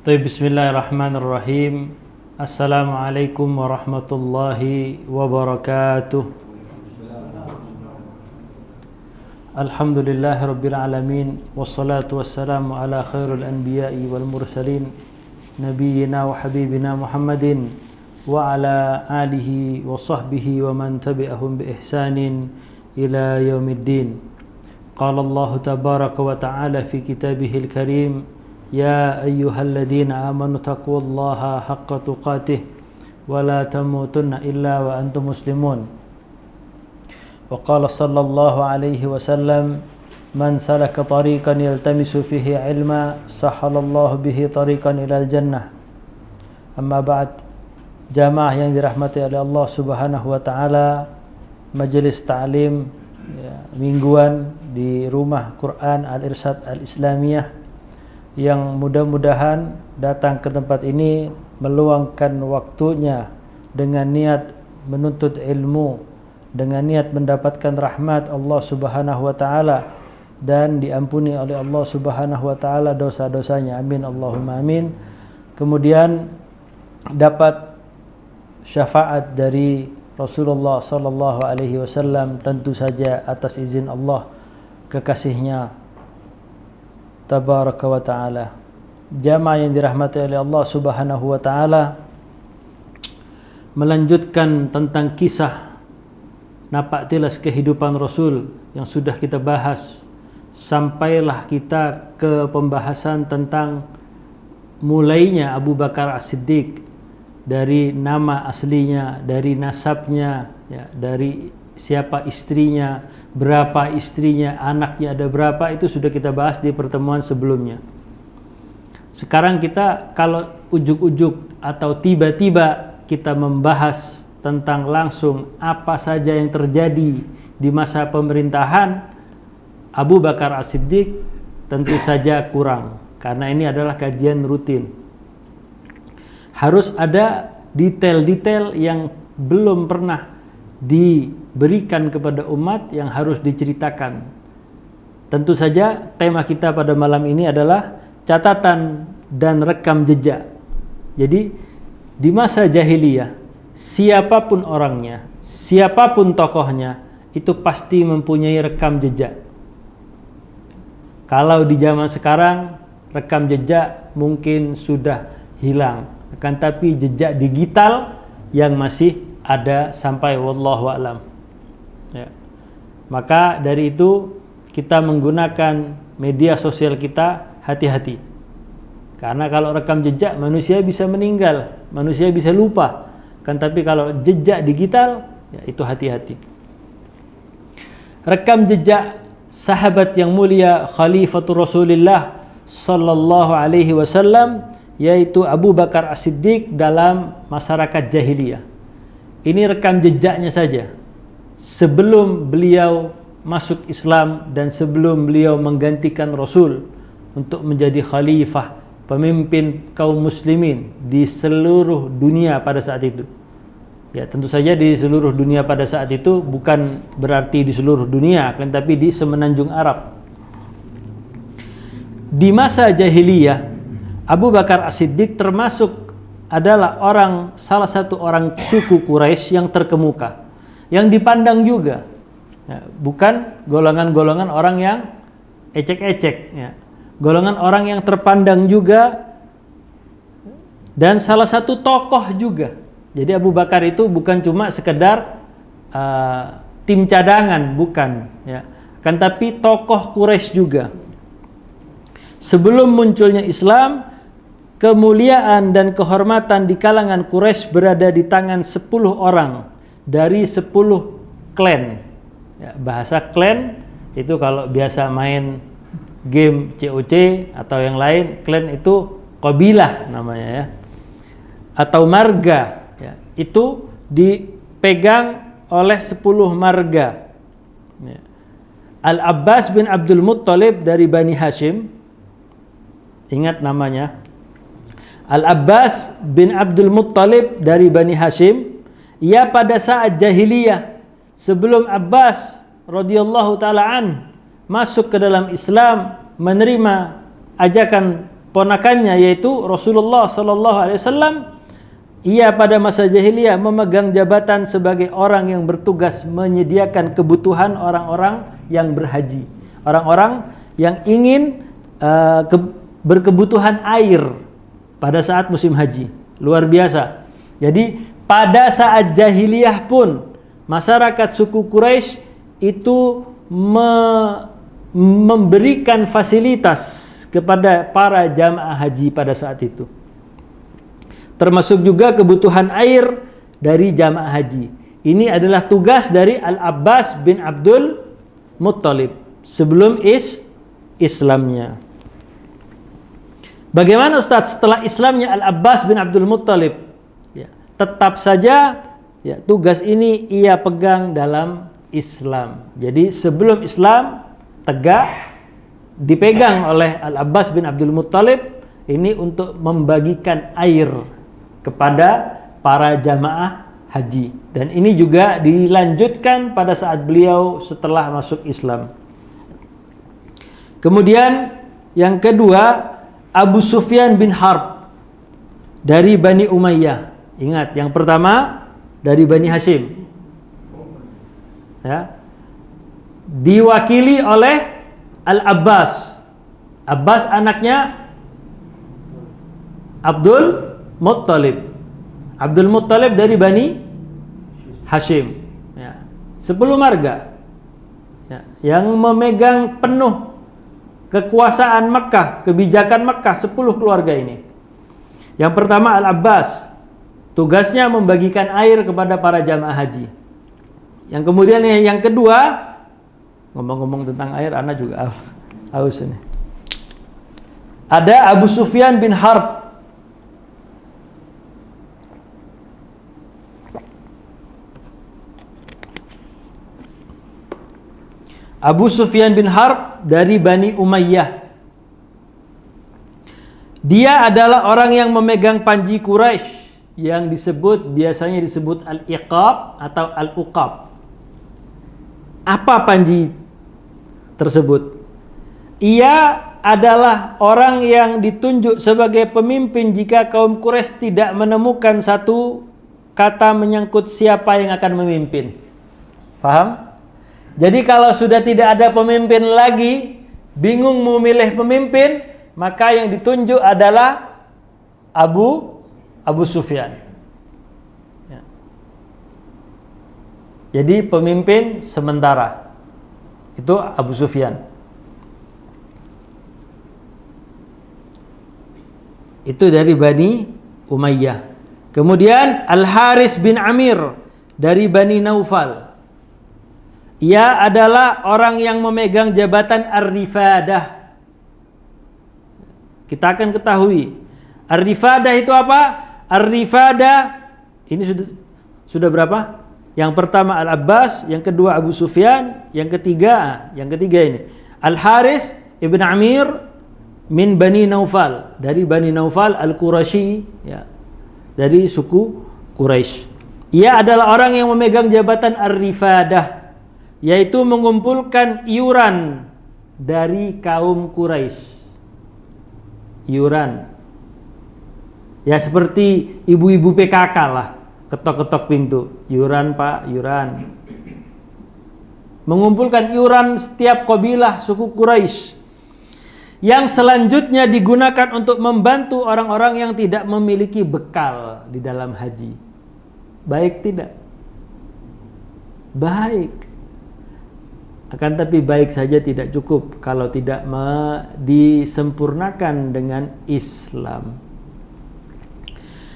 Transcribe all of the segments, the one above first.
Bismillahirrahmanirrahim. Assalamualaikum warahmatullahi wabarakatuh. Alhamdulillahi rabbil alamin. Wassalatu wassalamu ala khairul anbiya'i wal mursalin, nabiyyina wa habibina Muhammadin wa ala alihi wa sahbihi wa man tabi'ahum bi ihsanin ila yaumiddin. Qala Allah tabaraka wa ta'ala fi kitabihil karim: يا أيها الذين آمنوا اتقوا الله حق تقاته ولا تموتن إلا وأنتم مسلمون. وقال صلى الله عليه وسلم: من سلك طريقا يلتمس فيه علما سهل الله به طريقا إلى الجنة. أما بعد, jamaah yang dirahmati oleh Allah Subhanahu wa taala, majelis ta'lim mingguan di Rumah Quran Al-Irsyad Al-Islamiyah yang mudah-mudahan datang ke tempat ini meluangkan waktunya dengan niat menuntut ilmu, dengan niat mendapatkan rahmat Allah Subhanahu wa taala dan diampuni oleh Allah Subhanahu wa taala dosa-dosanya. Amin Allahumma amin. Kemudian dapat syafaat dari Rasulullah sallallahu alaihi wasallam, tentu saja atas izin Allah kekasihnya tabaraka wa ta'ala. Jamaah yang dirahmati oleh Allah Subhanahu wa ta'ala, melanjutkan tentang kisah napak tilas kehidupan Rasul yang sudah kita bahas, sampailah kita ke pembahasan tentang mulainya Abu Bakar As-Siddiq, dari nama aslinya, dari nasabnya, ya, dari siapa istrinya, berapa istrinya, anaknya ada berapa, itu sudah kita bahas di pertemuan sebelumnya. Sekarang kita kalau ujuk-ujuk atau tiba-tiba kita membahas tentang langsung apa saja yang terjadi di masa pemerintahan Abu Bakar As-Siddiq, tentu saja kurang, karena ini adalah kajian rutin. Harus ada detail-detail yang belum pernah diberikan kepada umat yang harus diceritakan. Tentu saja tema kita pada malam ini adalah catatan dan rekam jejak. Jadi di masa jahiliyah, siapapun orangnya, siapapun tokohnya, itu pasti mempunyai rekam jejak. Kalau di zaman sekarang rekam jejak mungkin sudah hilang, akan tapi jejak digital yang masih ada sampai wallahu a'lam. Ya. Maka dari itu kita menggunakan media sosial kita hati-hati. Karena kalau rekam jejak manusia bisa meninggal, manusia bisa lupa. Kan tapi kalau jejak digital, ya itu hati-hati. Rekam jejak sahabat yang mulia Khalifatul Rasulullah sallallahu alaihi wasallam, yaitu Abu Bakar As-Siddiq dalam masyarakat jahiliyah. Ini rekam jejaknya saja sebelum beliau masuk Islam dan sebelum beliau menggantikan Rasul untuk menjadi khalifah, pemimpin kaum muslimin di seluruh dunia pada saat itu. Ya, tentu saja di seluruh dunia pada saat itu bukan berarti di seluruh dunia, akan tapi di semenanjung Arab. Di masa jahiliyah, Abu Bakar As-Siddiq termasuk adalah salah satu orang suku Quraisy yang terkemuka, yang dipandang juga, ya, bukan golongan-golongan orang yang ecek-ecek, ya. Golongan orang yang terpandang juga, dan salah satu tokoh juga. Jadi Abu Bakar itu bukan cuma sekedar tim cadangan, bukan, ya, kan tapi tokoh Quraisy juga. Sebelum munculnya Islam, kemuliaan dan kehormatan di kalangan Quraisy berada di tangan 10 orang dari 10 klan. Ya, bahasa klan itu kalau biasa main game COC atau yang lain, klan itu qabilah namanya, ya, atau marga, ya, itu dipegang oleh 10 marga. Ya. Al-Abbas bin Abdul Muttalib dari Bani Hashim, ingat namanya, Al-Abbas bin Abdul Muttalib dari Bani Hashim. Ia pada saat jahiliyah, sebelum Abbas radhiyallahu ta'ala an masuk ke dalam Islam, menerima ajakan keponakannya yaitu Rasulullah sallallahu alaihi wasallam, ia pada masa jahiliyah memegang jabatan sebagai orang yang bertugas menyediakan kebutuhan orang-orang yang berhaji, orang-orang yang ingin berkebutuhan air pada saat musim haji. Luar biasa. Jadi pada saat jahiliyah pun masyarakat suku Quraisy itu memberikan fasilitas kepada para jamaah haji pada saat itu. Termasuk juga kebutuhan air dari jamaah haji. Ini adalah tugas dari Al-Abbas bin Abdul Muttalib sebelum Islamnya. Bagaimana Ustaz setelah Islamnya Al-Abbas bin Abdul Muttalib? Ya, tetap saja ya, tugas ini ia pegang dalam Islam. Jadi sebelum Islam tegak dipegang oleh Al-Abbas bin Abdul Muttalib ini untuk membagikan air kepada para jamaah haji. Dan ini juga dilanjutkan pada saat beliau setelah masuk Islam. Kemudian yang kedua, Abu Sufyan bin Harb dari Bani Umayyah. Ingat, yang pertama dari Bani Hashim. Ya. Diwakili oleh Al-Abbas. Abbas anaknya Abdul Muttalib. Abdul Muttalib dari Bani Hashim. Ya. 10 marga. Ya. Yang memegang penuh kekuasaan Mekah, kebijakan Mekah, 10 keluarga ini. Yang pertama Al-Abbas, tugasnya membagikan air kepada para jamaah haji. Yang kemudian yang kedua, ngomong-ngomong tentang air, anak juga haus ini. Ada Abu Sufyan bin Harb. Abu Sufyan bin Harb dari Bani Umayyah. Dia adalah orang yang memegang panji Quraisy yang biasanya disebut Al-Iqab atau Al-Uqab. Apa panji tersebut? Ia adalah orang yang ditunjuk sebagai pemimpin jika kaum Quraisy tidak menemukan satu kata menyangkut siapa yang akan memimpin. Faham? Jadi kalau sudah tidak ada pemimpin lagi, bingung memilih pemimpin, maka yang ditunjuk adalah Abu Sufyan. Ya. Jadi pemimpin sementara itu Abu Sufyan. Itu dari Bani Umayyah. Kemudian Al-Haris bin Amir dari Bani Naufal. Ia adalah orang yang memegang jabatan Ar-Rifadah. Kita akan ketahui Ar-Rifadah itu apa? Ar-Rifadah ini sudah berapa? Yang pertama Al-Abbas, yang kedua Abu Sufyan, yang ketiga ini Al-Haris ibn Amir min Bani Naufal, dari Bani Naufal Al-Qurashi, ya, dari suku Quraisy. Ia adalah orang yang memegang jabatan Ar-Rifadah, yaitu mengumpulkan iuran dari kaum Quraisy. Iuran. Ya seperti ibu-ibu PKK lah, ketok-ketok pintu. Iuran Pak, iuran. Mengumpulkan iuran setiap kabilah suku Quraisy. Yang selanjutnya digunakan untuk membantu orang-orang yang tidak memiliki bekal di dalam haji. Baik tidak? Baik. Akan tapi baik saja tidak cukup kalau tidak disempurnakan dengan Islam.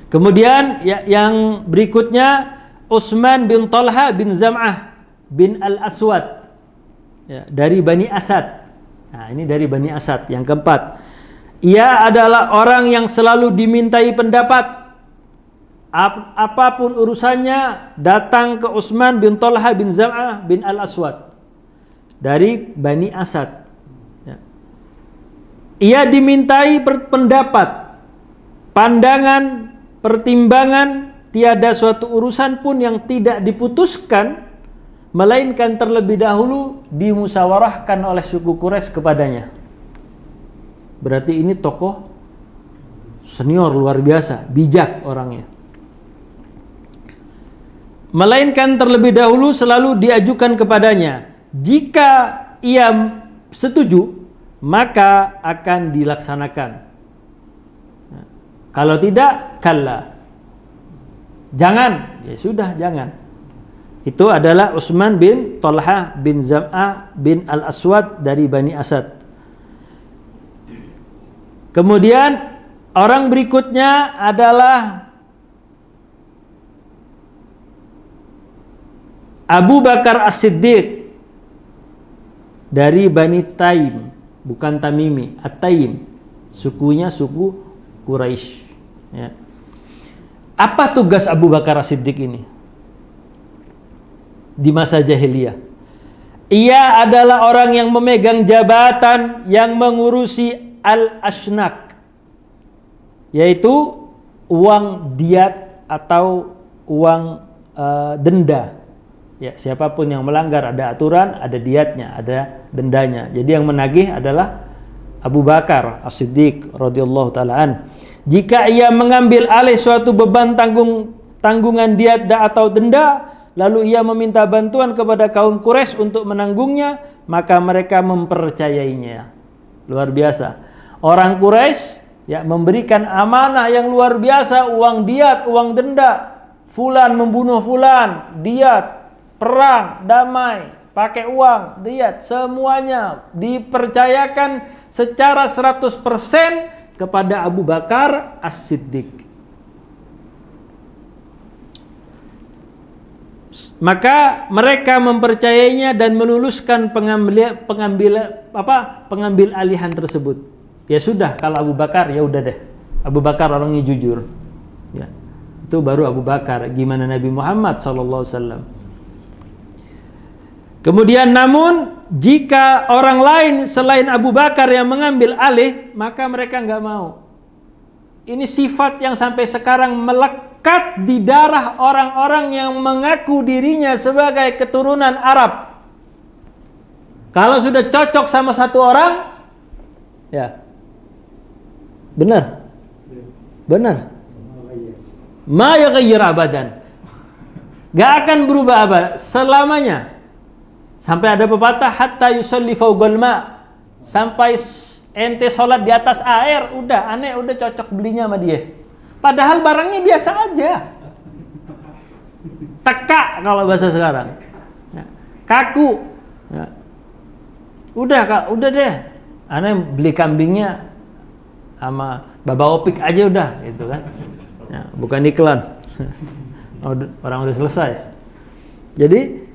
Kemudian yang berikutnya Utsman bin Talha bin Zam'ah bin Al-Aswad, ya, dari Bani Asad. Nah, ini dari Bani Asad. Yang keempat, ia adalah orang yang selalu dimintai pendapat. Apapun urusannya datang ke Utsman bin Talha bin Zam'ah bin Al-Aswad dari Bani Asad. Ya. Ia dimintai pendapat, pandangan, pertimbangan. Tiada suatu urusan pun yang tidak diputuskan, melainkan terlebih dahulu dimusyawarahkan oleh suku Quraisy kepadanya. Berarti ini tokoh senior luar biasa, bijak orangnya. Melainkan terlebih dahulu selalu diajukan kepadanya. Jika ia setuju, maka akan dilaksanakan. Nah, kalau tidak, kalla. Jangan, ya sudah jangan. Itu adalah Utsman bin Talha bin Zam'ah bin Al-Aswad dari Bani Asad. Kemudian orang berikutnya adalah Abu Bakar As-Siddiq dari Bani Taim, bukan Tamimi, At-Taim. Sukunya suku Quraisy. Ya. Apa tugas Abu Bakar As-Siddiq ini di masa jahiliyah? Ia adalah orang yang memegang jabatan yang mengurusi al-ashnaq, yaitu uang diat atau uang denda. Ya, siapapun yang melanggar ada aturan, ada diatnya, ada dendanya. Jadi yang menagih adalah Abu Bakar As-Siddiq radhiyallahu taala an. Jika ia mengambil alih suatu beban tanggungan diat atau denda, lalu ia meminta bantuan kepada kaum Quraisy untuk menanggungnya, maka mereka mempercayainya. Luar biasa. Orang Quraisy ya memberikan amanah yang luar biasa, uang diat, uang denda. Fulan membunuh fulan, diat, perang, damai, pakai uang, diat, semuanya dipercayakan secara 100% kepada Abu Bakar As-Siddiq. Maka mereka mempercayainya dan meluluskan pengambil alihan tersebut. Ya sudah, kalau Abu Bakar ya udah deh. Abu Bakar orangnya jujur. Ya. Itu baru Abu Bakar. Gimana Nabi Muhammad SAW. Kemudian namun jika orang lain selain Abu Bakar yang mengambil alih, maka mereka nggak mau. Ini sifat yang sampai sekarang melekat di darah orang-orang yang mengaku dirinya sebagai keturunan Arab. Kalau sudah cocok sama satu orang, ya benar, benar. Ma yaghayyir abadan, nggak akan berubah abad selamanya. Sampai ada pepatah hatta yusalli fawqal ma, sampai ente sholat di atas air, udah aneh, udah cocok belinya sama dia. Padahal barangnya biasa aja. Teka kalau bahasa sekarang. Ya. Kaku. Ya. Udah deh. Aneh beli kambingnya sama Baba Opik aja udah, gitu kan. Ya, bukan iklan. Orang udah selesai. Jadi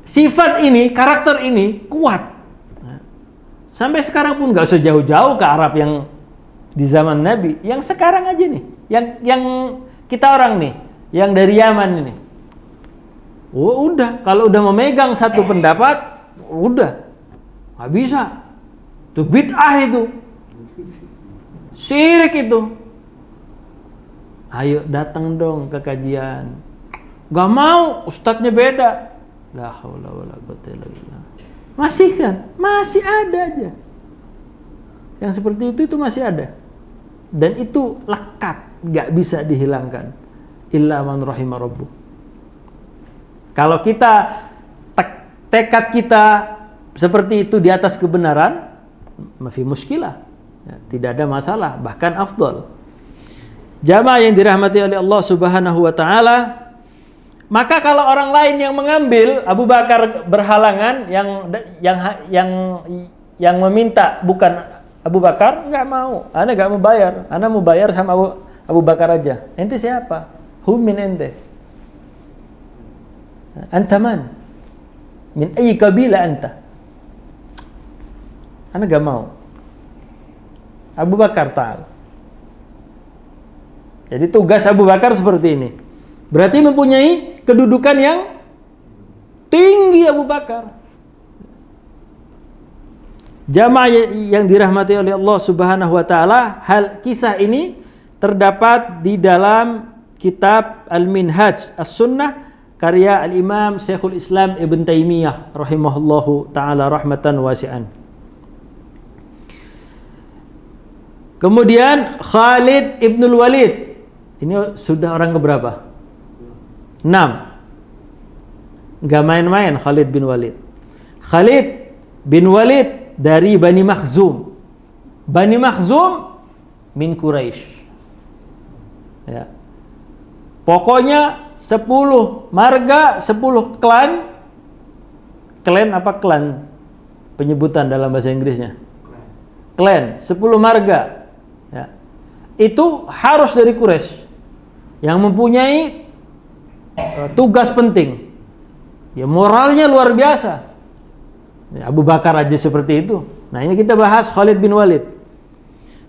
sifat ini, karakter ini kuat. Sampai sekarang pun nggak usah jauh-jauh ke Arab yang di zaman Nabi, yang sekarang aja nih, yang kita orang nih, yang dari Yaman ini. Oh, udah, kalau udah memegang satu pendapat, udah nggak bisa. Itu bid'ah itu, syirik itu. Ayo datang dong ke kajian. Gak mau, ustadznya beda. La haula wala quwwata illa billah. Masih kan? Masih ada aja. Yang seperti itu masih ada. Dan itu lekat, gak bisa dihilangkan. Illa man rahimah rabbuh. Kalau kita tekad kita seperti itu di atas kebenaran, mafi muskilah. Ya, tidak ada masalah, bahkan afdal. Jamaah yang dirahmati oleh Allah Subhanahu wa taala, maka kalau orang lain yang mengambil, Abu Bakar berhalangan, yang meminta bukan Abu Bakar, nggak mau. Ana nggak mau bayar. Ana mau bayar sama Abu Bakar aja. Ente siapa? Hum min ente. Anta man? Min ayyi qabila anta? Ana nggak mau. Abu Bakar ta'al. Jadi tugas Abu Bakar seperti ini. Berarti mempunyai kedudukan yang tinggi Abu Bakar. Jamaah yang dirahmati oleh Allah Subhanahu wa taala, hal kisah ini terdapat di dalam kitab Al-Minhaj As-Sunnah karya Al-Imam Syekhul Islam Ibn Taimiyah rahimahullahu taala rahmatan wasi'an. Kemudian Khalid ibnul Walid. Ini sudah orang keberapa? 6. Gak main-main Khalid bin Walid. Khalid bin Walid dari Bani Makhzum. Bani Makhzum min Quraisy. Ya. Pokoknya 10 marga, 10 klan. Klan apa klan? Penyebutan dalam bahasa Inggrisnya. Klan, 10 marga. Ya. Itu harus dari Quraisy yang mempunyai tugas penting. Ya, moralnya luar biasa. Ya, Abu Bakar aja seperti itu. Nah, ini kita bahas Khalid bin Walid.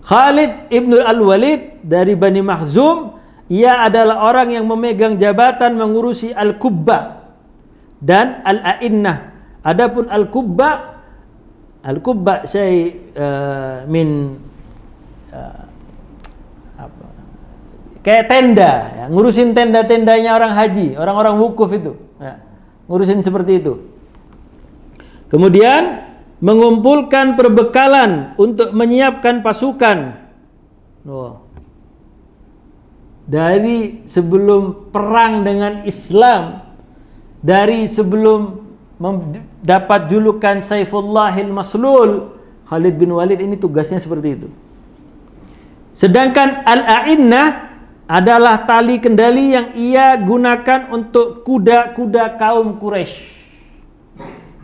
Khalid ibn al-Walid dari Bani Makhzum. Ia adalah orang yang memegang jabatan mengurusi Al-Kubba dan Al-A'innah. Adapun Al-Kubba saya kayak tenda, ya, ngurusin tenda-tendanya orang haji, orang-orang wukuf itu, ya, ngurusin seperti itu. Kemudian mengumpulkan perbekalan untuk menyiapkan pasukan. Dari sebelum perang dengan Islam, dari sebelum dapat julukan Saifullahil Maslul, Khalid bin Walid ini tugasnya seperti itu. Sedangkan Al-A'innah adalah tali kendali yang ia gunakan untuk kuda-kuda kaum Quraisy.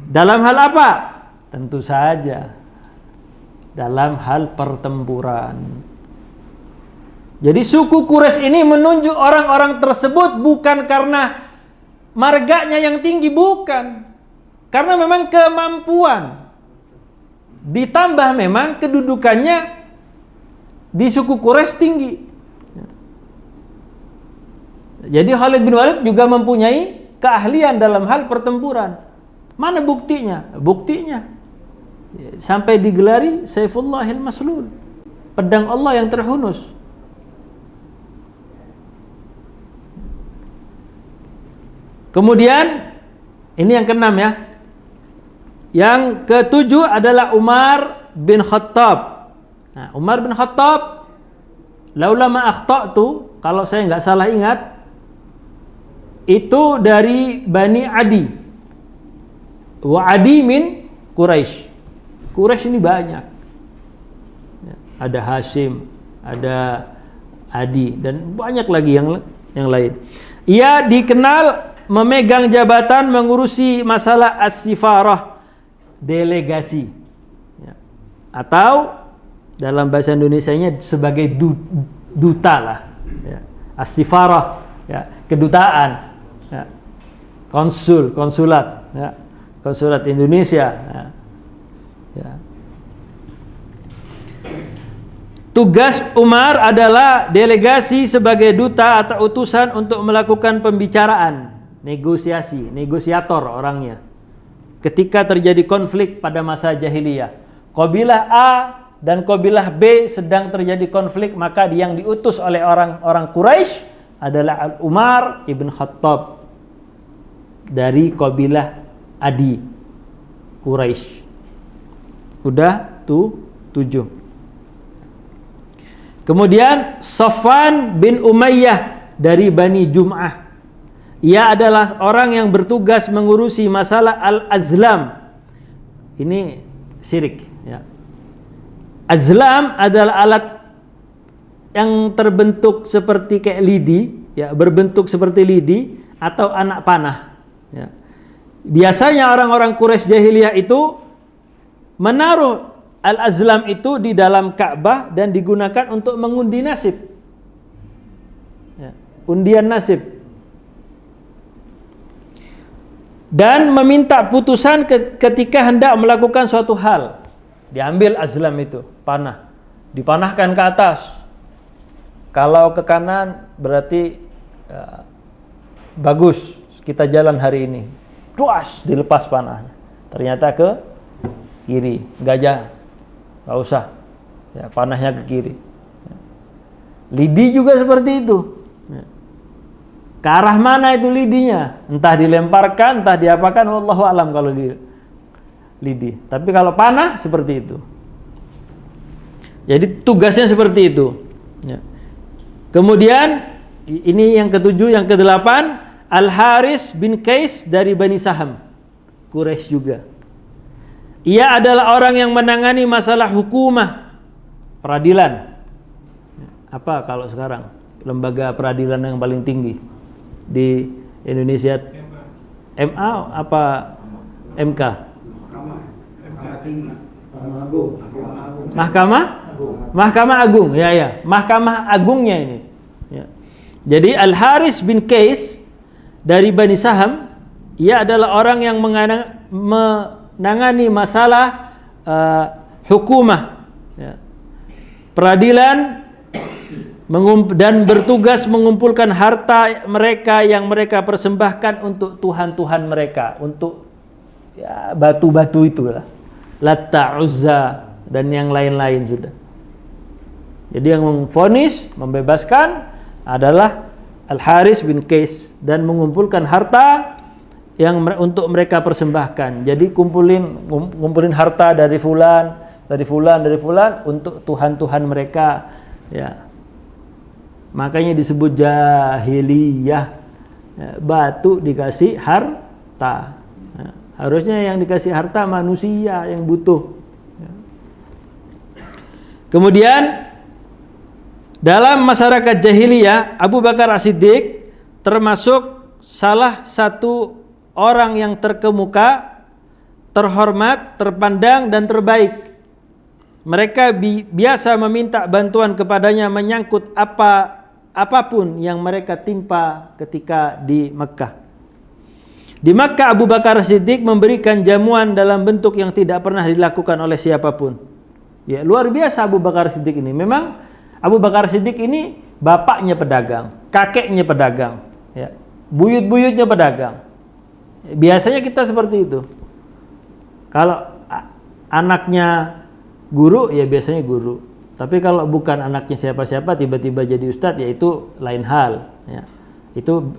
Dalam hal apa? Tentu saja dalam hal pertempuran. Jadi suku Quraisy ini menunjuk orang-orang tersebut bukan karena marganya yang tinggi, bukan. Karena memang kemampuan. Ditambah memang kedudukannya di suku Quraisy tinggi. Jadi Khalid bin Walid juga mempunyai keahlian dalam hal pertempuran. Mana buktinya? Buktinya sampai digelari Saifullahil Maslul, pedang Allah yang terhunus. Kemudian ini yang keenam ya. Yang ketujuh adalah Umar bin Khattab. Nah, Umar bin Khattab, laula ma akhta'tu, kalau saya nggak salah ingat, itu dari Bani Adi. Wa Adi min Quraisy. Quraisy ini banyak. Ada Hashim, ada Adi, dan banyak lagi yang lain. Ia dikenal memegang jabatan mengurusi masalah as-sifarah, delegasi, ya. Atau dalam bahasa Indonesianya sebagai duta lah, ya. As-sifarah, ya, kedutaan, ya. Konsulat, ya. Konsulat Indonesia, ya. Ya. Tugas Umar adalah delegasi sebagai duta atau utusan untuk melakukan pembicaraan, negosiasi, negosiator orangnya. Ketika terjadi konflik pada masa jahiliyah, kabilah A dan kabilah B sedang terjadi konflik, maka yang diutus oleh orang-orang Quraisy adalah Umar ibn Khattab dari kabilah Adi Quraisy. Udah tuh 7. Kemudian Safwan bin Umayyah dari Bani Jum'ah. Ia adalah orang yang bertugas mengurusi masalah al-azlam. Ini syirik, ya. Azlam adalah alat yang terbentuk seperti kayak lidi, ya, berbentuk seperti lidi atau anak panah, ya. Biasanya orang-orang Quraisy jahiliyah itu menaruh al-azlam itu di dalam Ka'bah dan digunakan untuk mengundi nasib, ya, undian nasib, dan meminta putusan ketika hendak melakukan suatu hal. Diambil azlam itu, panah, dipanahkan ke atas. Kalau ke kanan berarti bagus, kita jalan hari ini. Tuas, dilepas panahnya. Ternyata ke kiri, gajah, nggak usah, ya, panahnya ke kiri. Lidi juga seperti itu. Ke arah mana itu lidinya? Entah dilemparkan, entah diapakan, wallahu alam kalau di lidi. Tapi kalau panah seperti itu. Jadi tugasnya seperti itu. Ya. Kemudian ini yang ketujuh, yang kedelapan, Al-Haris bin Qais dari Bani Saham, Quraisy juga. Ia adalah orang yang menangani masalah hukumah, peradilan. Apa kalau sekarang lembaga peradilan yang paling tinggi di Indonesia? MA apa MK? Mahkamah Agung. Ya, Mahkamah Agungnya ini. Ya. Jadi Al-Haris bin Qais dari Bani Saham, ia adalah orang yang menangani masalah hukumah, ya, peradilan, dan bertugas mengumpulkan harta mereka yang mereka persembahkan untuk Tuhan-Tuhan mereka, untuk ya, batu-batu itulah, Latta, Uzza dan yang lain-lain sudah. Jadi yang memvonis, membebaskan adalah Al-Haris bin Qais dan mengumpulkan harta yang untuk mereka persembahkan. Jadi kumpulin harta dari fulan untuk Tuhan-Tuhan mereka, ya. Makanya disebut jahiliyah. Ya, batu dikasih harta. Ya, harusnya yang dikasih harta manusia yang butuh. Ya. Kemudian dalam masyarakat jahiliyah, Abu Bakar As-Siddiq termasuk salah satu orang yang terkemuka, terhormat, terpandang dan terbaik. Mereka biasa meminta bantuan kepadanya menyangkut apapun yang mereka timpa ketika di Mekkah. Di Mekkah, Abu Bakar Siddiq memberikan jamuan dalam bentuk yang tidak pernah dilakukan oleh siapapun. Ya, luar biasa Abu Bakar Siddiq ini. Memang Abu Bakar Siddiq ini bapaknya pedagang, kakeknya pedagang, ya, buyut-buyutnya pedagang. Biasanya kita seperti itu. Kalau anaknya guru, ya biasanya guru. Tapi kalau bukan anaknya siapa-siapa tiba-tiba jadi ustadz, ya itu lain hal, ya. Itu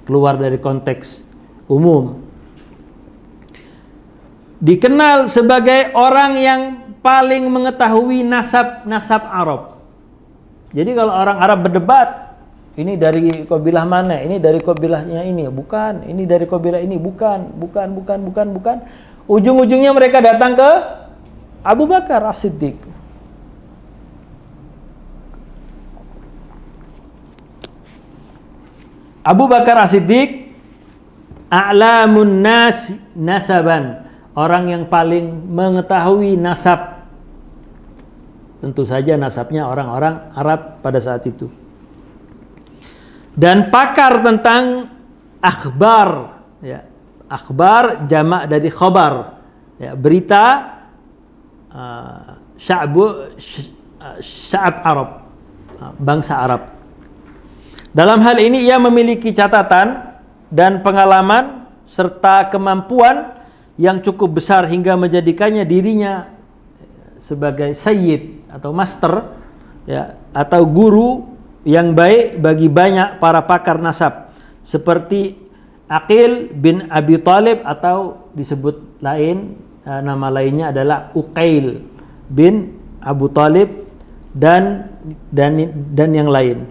keluar dari konteks umum. Dikenal sebagai orang yang paling mengetahui nasab Arab. Jadi kalau orang Arab berdebat, ini dari kabilah mana? Ini dari kabilahnya ini, bukan. Ini dari kabilah ini, bukan. Ujung-ujungnya mereka datang ke Abu Bakar As-Siddiq. Abu Bakar As-Siddiq a'lamun nas nasaban, orang yang paling mengetahui nasab. Tentu saja nasabnya orang-orang Arab pada saat itu. Dan pakar tentang akhbar, ya. Akhbar jamak dari khabar, ya, berita, sya'ab Arab, bangsa Arab. Dalam hal ini ia memiliki catatan dan pengalaman serta kemampuan yang cukup besar hingga menjadikannya dirinya sebagai sayyid atau master, ya, atau guru yang baik bagi banyak para pakar nasab seperti Aqil bin Abi Thalib, atau disebut lain, nama lainnya adalah Uqail bin Abu Thalib dan yang lain.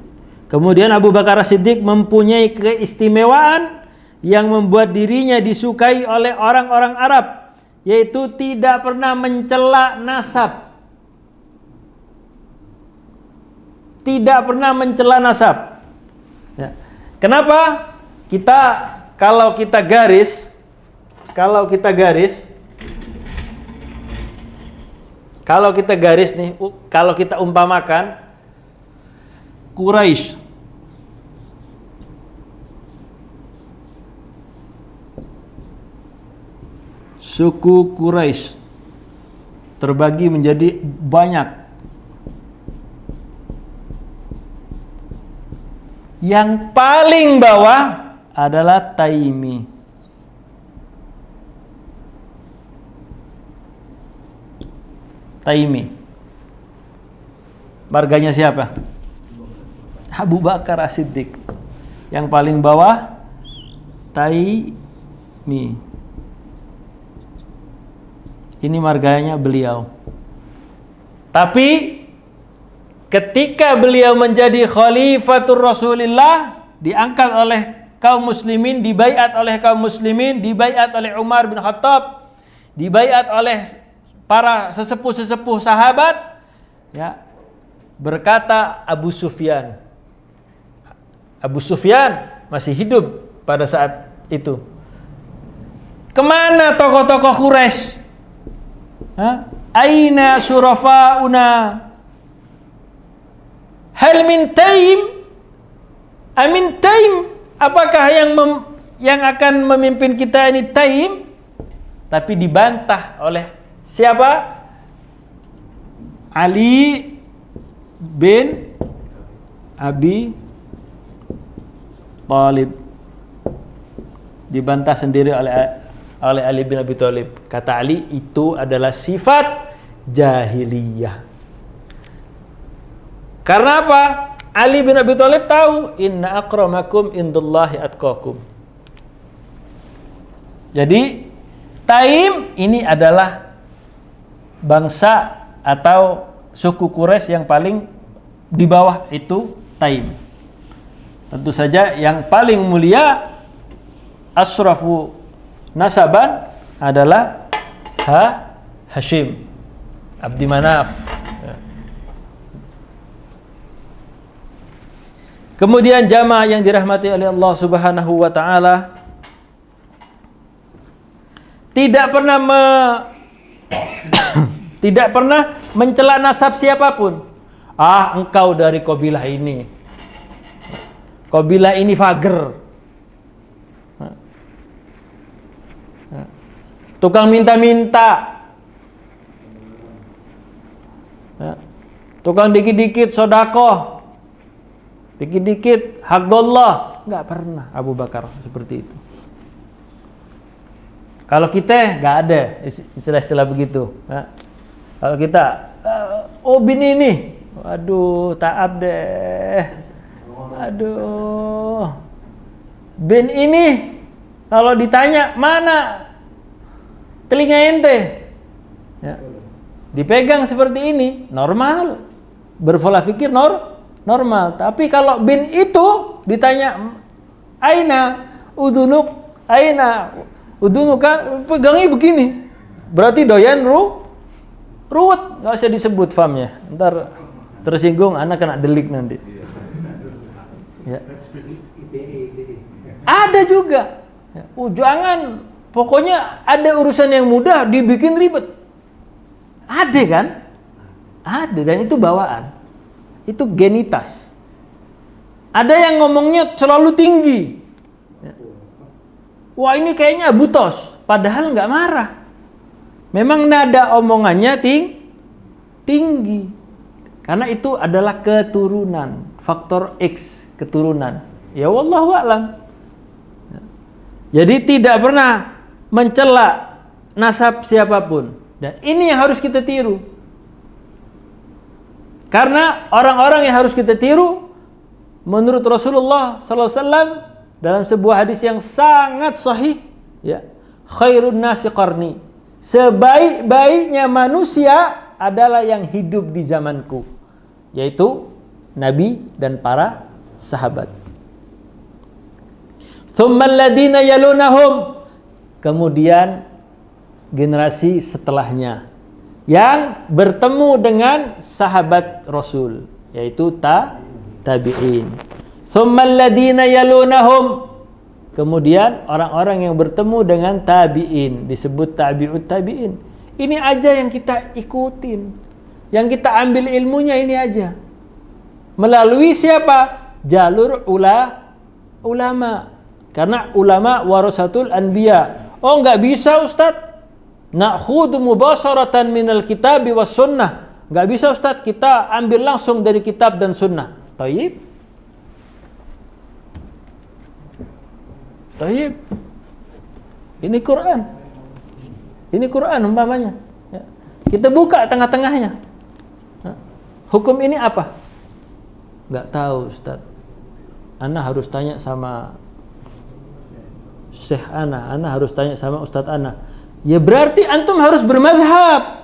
Kemudian Abu Bakar As-Siddiq mempunyai keistimewaan yang membuat dirinya disukai oleh orang-orang Arab, yaitu tidak pernah mencela nasab. Tidak pernah mencela nasab. Ya. Kenapa? Kalau kita garis, kalau nih, kalau kita umpamakan Quraisy, suku Quraisy terbagi menjadi banyak. Yang paling bawah adalah Taimi. Taimi. Marganya siapa? Abu Bakar As-Siddiq. Yang paling bawah Taimi. Ini marganya beliau. Tapi ketika beliau menjadi khalifatur Rasulillah, diangkat oleh kaum muslimin, dibaiat oleh kaum muslimin, dibaiat oleh Umar bin Khattab, dibaiat oleh para sesepuh-sesepuh sahabat, ya. Berkata Abu Sufyan. Abu Sufyan masih hidup pada saat itu. Kemana tokoh-tokoh Quraisy? Aina syurafauna? Hal min taim? Amin taim? Apakah yang akan memimpin kita ini Taim? Tapi dibantah oleh siapa? Ali bin Abi Thalib. Dibantah sendiri oleh Ali bin Abi Thalib. Kata Ali, itu adalah sifat jahiliyah. Karena apa? Ali bin Abi Thalib tahu, inna akramakum indallahi atqakum. Jadi Taim ini adalah bangsa atau suku Quraisy yang paling di bawah itu Taim. Tentu saja yang paling mulia, asrafu nasaban adalah Hashim, Abdi Manaf. Kemudian jamaah yang dirahmati oleh Allah Subhanahu wa taala, tidak pernah mencela nasab siapapun. Engkau dari kabilah ini. Kabilah ini fager. Tukang minta-minta. Tukang dikit-dikit sedekah. Dikit-dikit hak Allah. Enggak pernah Abu Bakar seperti itu. Kalau kita enggak ada istilah-istilah begitu. Kalau kita bin ini, waduh, taab deh. Aduh. Bin ini kalau ditanya, mana telinga ente? Ya. Dipegang seperti ini, normal. Berpola pikir normal. Tapi kalau bin itu ditanya, aina udunuk, aina udunuka, pegangi begini. Berarti doyan ruwet, nggak usah disebut famnya. Ntar tersinggung, anak kena delik nanti. Ya. Ada juga. Ya. Jangan, pokoknya ada urusan yang mudah dibikin ribet. Ada kan? Ada, dan itu bawaan. Itu genitas. Ada yang ngomongnya selalu tinggi. Ya. Wah, ini kayaknya butos, padahal nggak marah. Memang nada omongannya tinggi. Karena itu adalah keturunan, faktor X, keturunan. Ya wallahu a'lam. Jadi tidak pernah mencela nasab siapapun. Dan ini yang harus kita tiru. Karena orang-orang yang harus kita tiru, menurut Rasulullah SAW dalam sebuah hadis yang sangat sahih, ya, khairun nasi qarni, sebaik-baiknya manusia adalah yang hidup di zamanku, yaitu Nabi dan para sahabat. Tsummal ladina yalunahum, kemudian generasi setelahnya yang bertemu dengan sahabat Rasul, yaitu tabi'in. Tsummal ladina yalunahum, kemudian orang-orang yang bertemu dengan tabi'in, disebut tabi'ut tabi'in. Ini aja yang kita ikutin, yang kita ambil ilmunya ini aja. Melalui siapa? Jalur ulama. Karena ulama warasatul anbiya. Oh, enggak bisa Ustaz. Na'khudhu mubasharatan minal kitabi was sunnah. Enggak bisa Ustaz, kita ambil langsung dari kitab dan sunnah. Tayyib. Ini Quran umpamanya. Ya. Kita buka tengah-tengahnya. Hukum ini apa? Enggak tahu Ustaz. Ana harus tanya sama Syekh Ana harus tanya sama Ustaz Ana. Ya berarti antum harus bermadhab.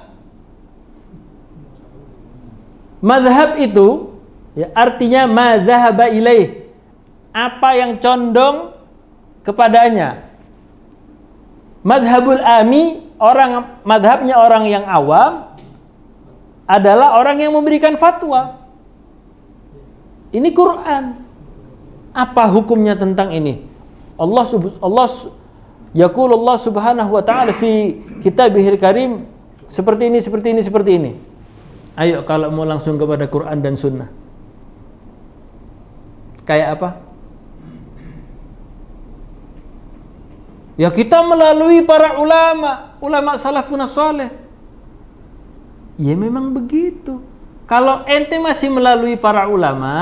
Madhab itu ya, artinya madzhaba ilaih, apa yang condong kepadanya. Madhabul ami, madhabnya orang yang awam adalah orang yang memberikan fatwa. Ini Quran. Apa hukumnya tentang ini? Allah yaqulullah subhanahu wa ta'ala fi kitabihil karim, seperti ini. Ayo kalau mau langsung kepada Quran dan Sunnah, kayak apa? Ya kita melalui para ulama salafun saleh. Ya memang begitu. Kalau ente masih melalui para ulama,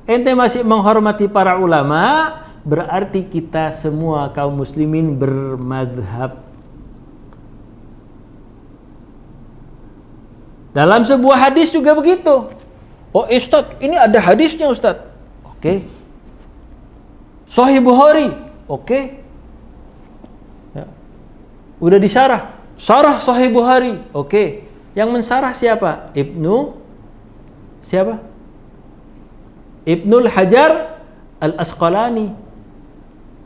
ente masih menghormati para ulama, berarti kita semua kaum muslimin bermadhab. Dalam sebuah hadis juga begitu. Oh Ustaz, ini ada hadisnya Ustaz. Oke. Sahih Bukhari. Oke. Ya. Udah disyarah. Syarah Sahih Bukhari. Oke. Yang mensarah siapa? Siapa? Ibnul Hajar Al-Asqalani.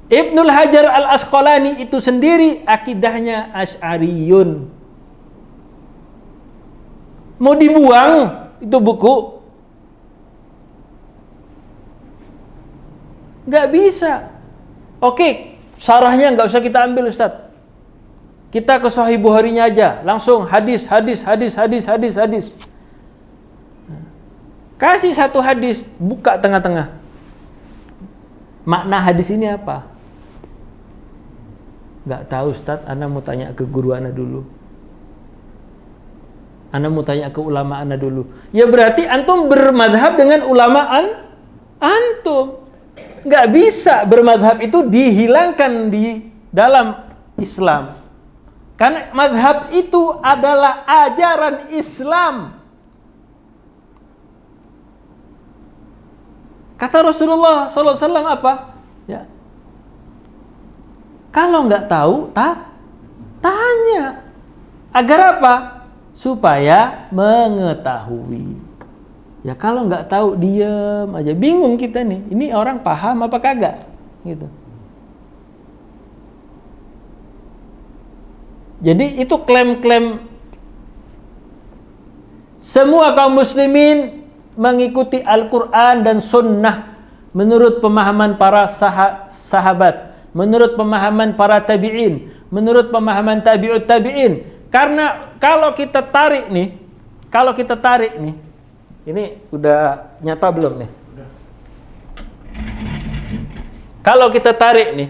Ibnul Hajar Al-Asqalani itu sendiri akidahnya Asy'ariyun. Mau dibuang itu buku? Nggak bisa. Oke, syarahnya nggak usah kita ambil Ustaz. Kita ke Sahih Bukhari-nya aja, langsung hadis. Kasih satu hadis, buka tengah-tengah. Makna hadis ini apa? Nggak tahu Ustaz, ana mau tanya ke guru ana dulu. Ana mau tanya ke ulama ana dulu. Ya berarti antum bermadhab dengan ulamaan antum. Nggak bisa bermadhab itu dihilangkan di dalam Islam. Karena madhab itu adalah ajaran Islam. Kata Rasulullah SAW apa? Ya. Kalau nggak tahu, tanya. Agar apa? Supaya mengetahui. Ya kalau nggak tahu diam aja, bingung kita nih. Ini orang paham apa kagak? Gitu. Jadi itu klaim-klaim semua kaum muslimin mengikuti Al-Quran dan Sunnah menurut pemahaman para sahabat, menurut pemahaman para tabi'in, menurut pemahaman tabi'ut tabi'in. Karena kalau kita tarik nih, ini udah nyata belum nih? Kalau kita tarik nih,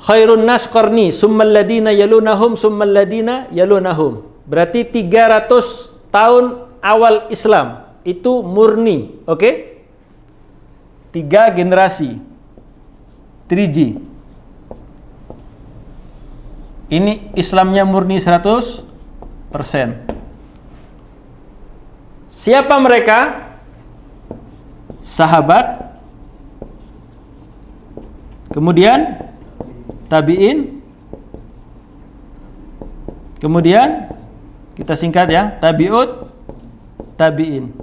khairun nas qarni summal ladina yalunahum summal ladina yalunahum. Berarti 300 tahun awal Islam itu murni, oke? 3 generasi 3G. Ini Islamnya murni 100%. Siapa mereka? Sahabat, kemudian tabi'in, kemudian kita singkat ya, tabi'ut tabi'in.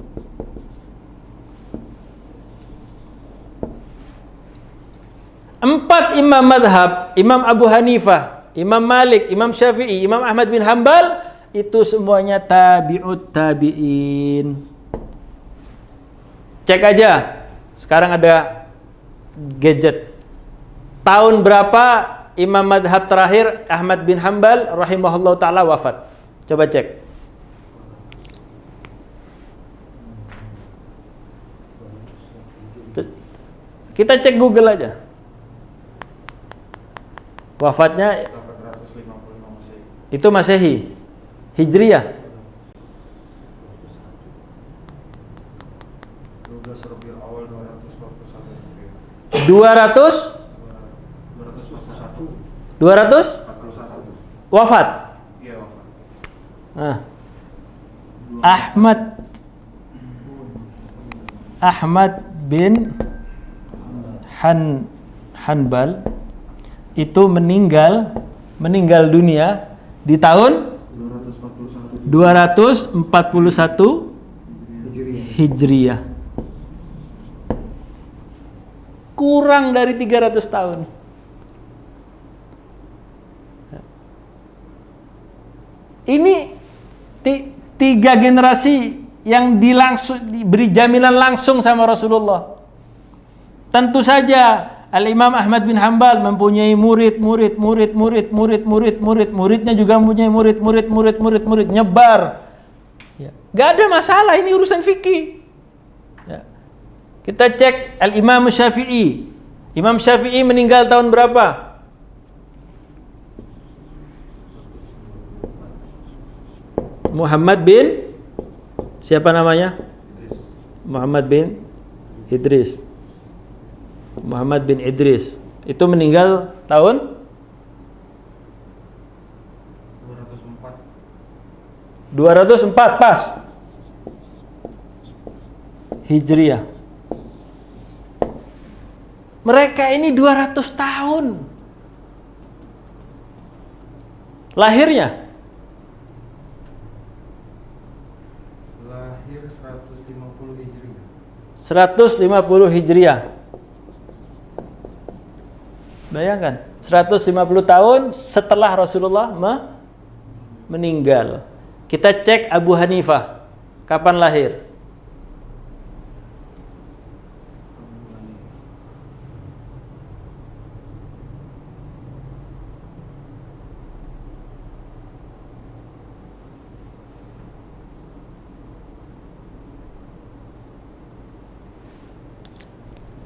Empat imam madhab, Imam Abu Hanifah, Imam Malik, Imam Syafi'i, Imam Ahmad bin Hanbal, itu semuanya tabi'ut tabi'in. Cek aja, sekarang ada gadget. Tahun berapa imam madhab terakhir Ahmad bin Hanbal rahimahullah ta'ala wafat? Coba cek. Kita cek Google aja. Wafatnya 855 itu Masehi, Hijriyah. 12 Rabiul Awal 241. 200 wafat. Iya, wafat. Ahmad bin Hanbal itu meninggal dunia di tahun 241 Hijriyah. Kurang dari 300 tahun. Ini tiga generasi yang diberi jaminan langsung sama Rasulullah. Tentu saja Al-Imam Ahmad bin Hanbal mempunyai muridnya juga mempunyai murid, nyebar. Ya. Gak ada masalah, ini urusan fikih. Ya. Kita cek Al-Imam Syafi'i. Imam Syafi'i meninggal tahun berapa? Muhammad bin siapa namanya? Muhammad bin Idris. Muhammad bin Idris itu meninggal tahun 204 pas Hijriyah. Mereka ini 200 tahun lahirnya. Lahir 150 Hijriah. 150 Hijriah. Bayangkan, 150 tahun setelah Rasulullah meninggal. Kita cek Abu Hanifah, kapan lahir?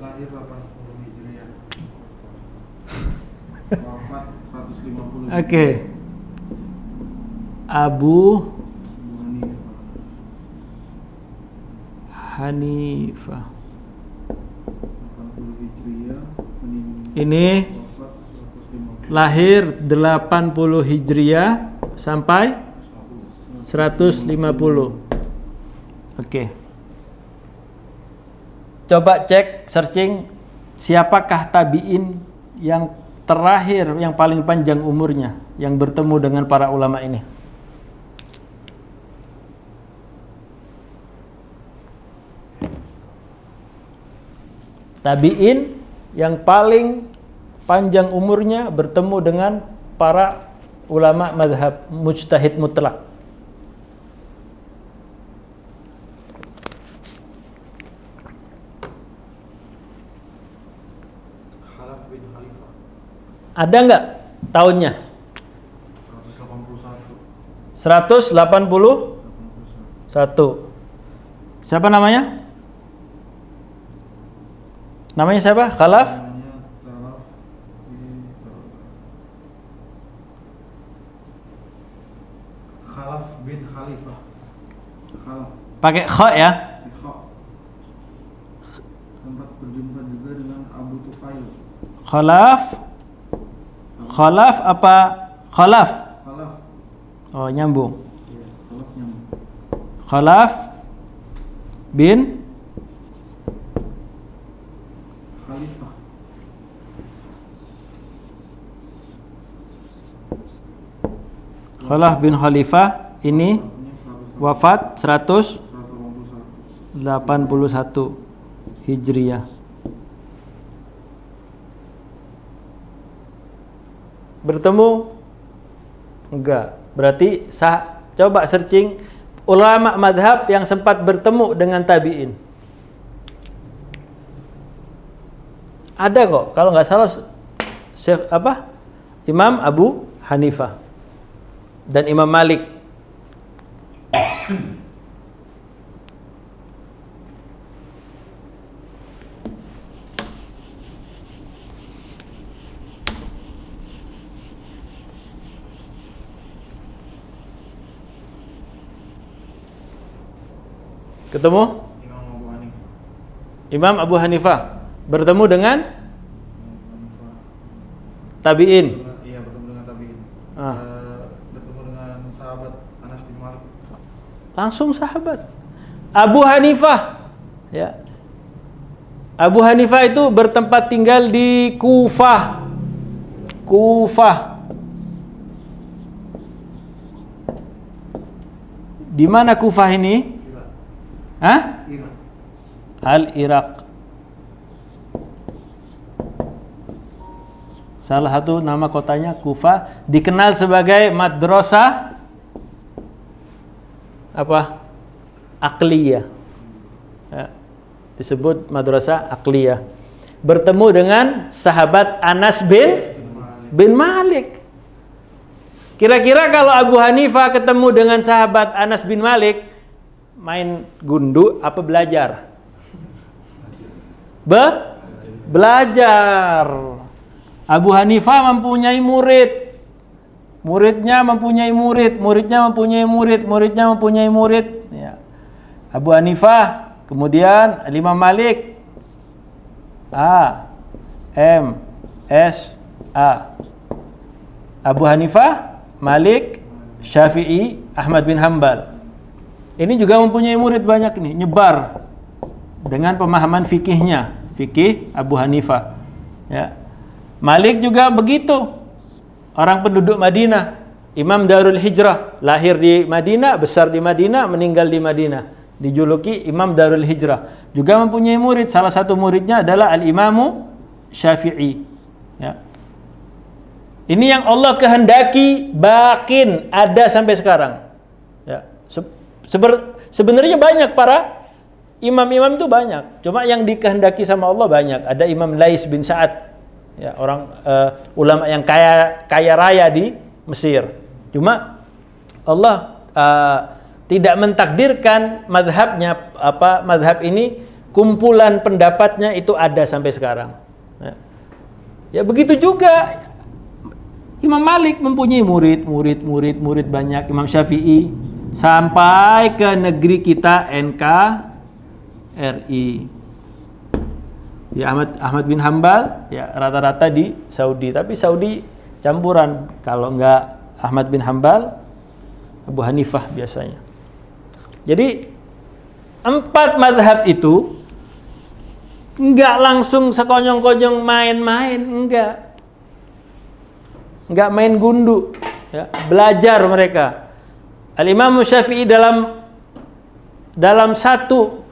Lahir 80 Hijriah. Wafat 150. Oke. Abu Hanifah. 80 Hijriah, Ini wafat 150. lahir 80 Hijriah sampai 150. Oke. Coba cek searching siapakah tabi'in yang terakhir yang paling panjang umurnya yang bertemu dengan para ulama ini. Tabi'in yang paling panjang umurnya bertemu dengan para ulama mazhab mujtahid mutlak. Khalaf bin Khalifah. Ada nggak tahunnya? 181. 181. Siapa namanya? Namanya siapa? Khalaf? Namanya Khalaf bin Khalifah. Khalaf Pakai kha ya? bin Kha. Sempat berjumpa juga dengan Abu Tufail. Khalaf. Khalaf apa? Khalaf. Khalaf. Oh, nyambung. Ya, Khalaf nyambung. Khalaf bin Khalifah. Khalaf bin Khalifah ini wafat 181 Hijriah. Bertemu? Enggak. Berarti coba searching ulama madhab yang sempat bertemu dengan tabi'in. Ada kok. Kalau nggak salah Syekh Imam Abu Hanifah dan Imam Malik. Ketemu? Imam Abu Hanifah. Imam Abu Hanifah bertemu dengan Hanifah. tabi'in. Iya, bertemu dengan tabi'in. Ah. Bertemu dengan sahabat Anas bin Malik. Langsung sahabat. Abu Hanifah. Ya. Abu Hanifah itu bertempat tinggal di Kufah. Kufah. Di mana Kufah ini? Irak. Al-Iraq. Salah satu nama kotanya Kufa, dikenal sebagai madrasah apa? Aqliyah. Ya, disebut madrasah Aqliyah. Bertemu dengan sahabat Anas bin Malik. Kira-kira kalau Abu Hanifah ketemu dengan sahabat Anas bin Malik, main gundu apa belajar? Belajar. Abu Hanifah mempunyai murid, muridnya mempunyai murid, muridnya mempunyai murid, muridnya mempunyai murid. Ya. Abu Hanifah, kemudian Imam Malik, A, M, S, A. Abu Hanifah, Malik, Syafi'i, Ahmad bin Hambal. Ini juga mempunyai murid banyak nih, nyebar dengan pemahaman fikihnya, fikih Abu Hanifah. Ya. Malik juga begitu, orang penduduk Madinah, Imam Darul Hijrah, lahir di Madinah, besar di Madinah, meninggal di Madinah, dijuluki Imam Darul Hijrah. Juga mempunyai murid, salah satu muridnya adalah Al-Imamu Syafi'i. Ya. Ini yang Allah kehendaki bakin ada sampai sekarang. Ya. Sebenarnya banyak para imam-imam itu banyak, cuma yang dikehendaki sama Allah banyak. Ada Imam Lais bin Sa'ad, ya, orang ulama yang kaya raya di Mesir. Cuma Allah tidak mentakdirkan madhab ini kumpulan pendapatnya itu ada sampai sekarang. Ya begitu juga Imam Malik mempunyai murid banyak, Imam Syafi'i sampai ke negeri kita NKRI. Ya Ahmad bin Hambal ya rata-rata di Saudi, tapi Saudi campuran. Kalau enggak Ahmad bin Hambal, Abu Hanifah biasanya. Jadi 4 mazhab itu enggak langsung sekonyong-konyong main-main, enggak main gundu, ya, belajar mereka. Al-Imam Syafi'i dalam satu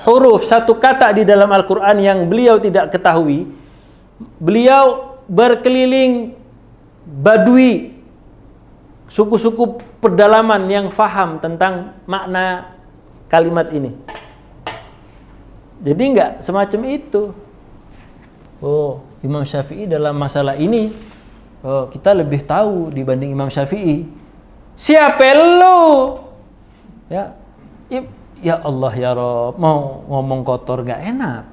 huruf, satu kata di dalam Al-Quran yang beliau tidak ketahui, beliau berkeliling Badui, suku-suku pedalaman yang faham tentang makna kalimat ini. Jadi enggak semacam itu. Oh, Imam Syafi'i dalam masalah ini kita lebih tahu dibanding Imam Syafi'i. Siapa lu? Ya Allah ya Rabb, mau ngomong kotor gak enak.